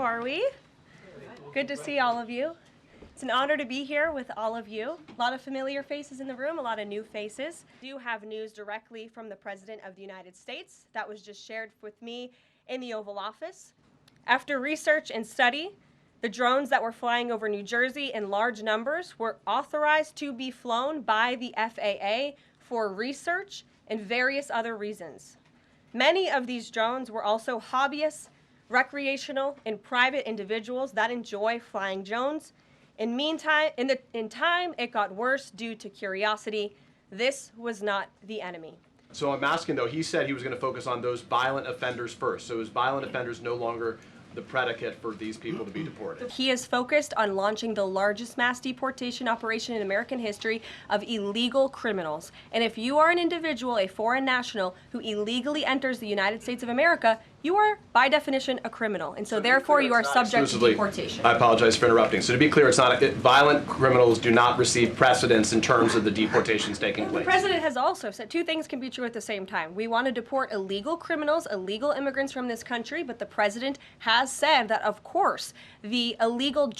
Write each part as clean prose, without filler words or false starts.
are we? Good to see all of you. It's an honor to be here with all of you. A lot of familiar faces in the room, a lot of new faces. We do have news directly from the President of the United States that was just shared with me in the Oval Office. After research and study, the drones that were flying over New Jersey in large numbers were authorized to be flown by the FAA for research and various other reasons. Many of these drones were also hobbyists, recreational, and private individuals that enjoy flying drones. In time, it got worse due to curiosity. This was not the enemy. So I'm asking, though, he said he was going to focus on those violent offenders first. So is violent offenders no longer the predicate for these people to be deported? He is focused on launching the largest mass deportation operation in American history of illegal criminals. And if you are an individual, a foreign national, who illegally enters the United States of America, you are, by definition, a criminal. And so therefore, you are subject to deportation. I apologize for interrupting. So to be clear, it's not violent criminals do not receive precedence in terms of the deportations taking place. The president has also said two things can be true at the same time. We want to deport illegal criminals, illegal immigrants from this country, but the president has said that, of course, the illegal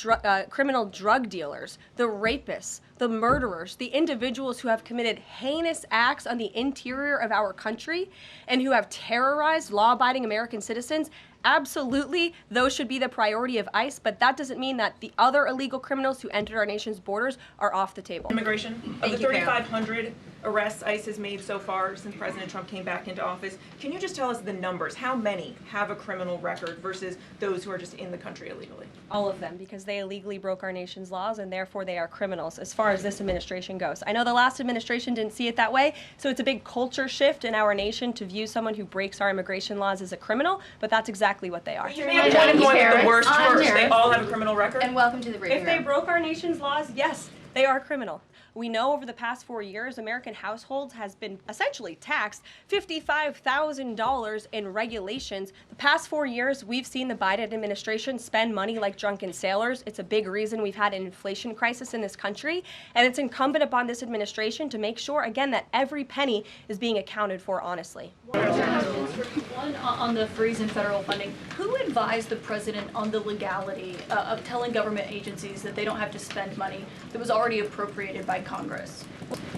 criminal drug dealers, the rapists, the murderers, the individuals who have committed heinous acts on the interior of our country and who have terrorized law-abiding American citizens, absolutely, those should be the priority of ICE, but that doesn't mean that the other illegal criminals who entered our nation's borders are off the table. Immigration, of the 3,500 arrests ICE has made so far since President Trump came back into office, can you just tell us the numbers? How many have a criminal record versus those who are just in the country illegally? All of them, because they illegally broke our nation's laws and therefore they are criminals as far as this administration goes. I know the last administration didn't see it that way, so it's a big culture shift in our nation to view someone who breaks our immigration laws as a criminal, but that's exactly what they are. You may have been going with the worst first. They all have a criminal record? And welcome to the briefing room. If they broke our nation's laws, yes, they are criminal. We know over the past 4 years, American households has been essentially taxed $55,000 in regulations. The past 4 years, we've seen the Biden administration spend money like drunken sailors. It's a big reason we've had an inflation crisis in this country. And it's incumbent upon this administration to make sure, again, that every penny is being accounted for honestly. One on the freeze in federal funding. Who advised the president on the legality of telling government agencies that they don't have to spend money that was already appropriated by Congress?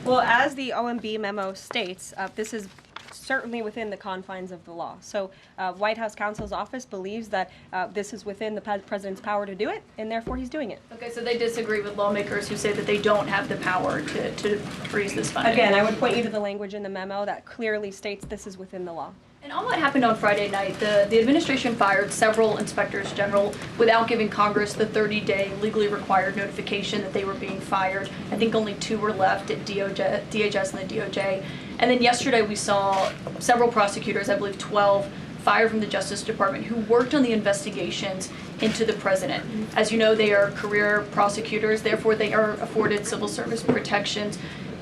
Well, as the OMB memo states, this is certainly within the confines of the law. So White House counsel's office believes that this is within the president's power to do it, and therefore he's doing it. Okay, so they disagree with lawmakers who say that they don't have the power to freeze this funding. Again, I would point you to the language in the memo that clearly states this is within the law. And on what happened on Friday night, the administration fired several inspectors general without giving Congress the 30-day legally required notification that they were being fired. I think only 2 were left at DHS and the DOJ. And then yesterday we saw several prosecutors, I believe 12, fired from the Justice Department who worked on the investigations into the president. As you know, they are career prosecutors, therefore they are afforded civil service protections.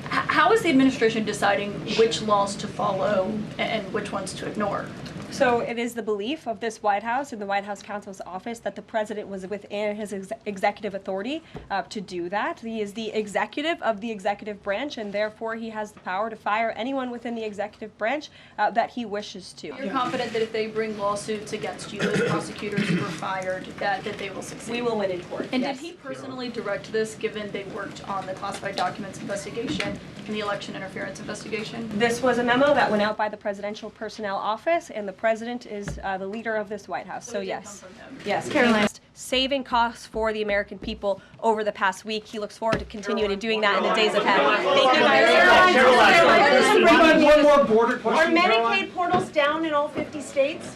How is the administration deciding which laws to follow and which ones to ignore? So it is the belief of this White House and the White House counsel's office that the president was within his executive authority to do that. He is the executive of the executive branch, and therefore he has the power to fire anyone within the executive branch that he wishes to. You're confident that if they bring lawsuits against you, those prosecutors who were fired, that they will succeed? We will win in court. And yes. Did he personally direct this, given they worked on the classified documents investigation and the election interference investigation? This was a memo that went out by the Presidential Personnel Office, and the president is the leader of this White House. So yes. Yes, Karoline. Saving costs for the American people over the past week. He looks forward to continuing to doing that in the days ahead. Thank you, guys. One more border question. Are Medicaid portals down in all 50 states?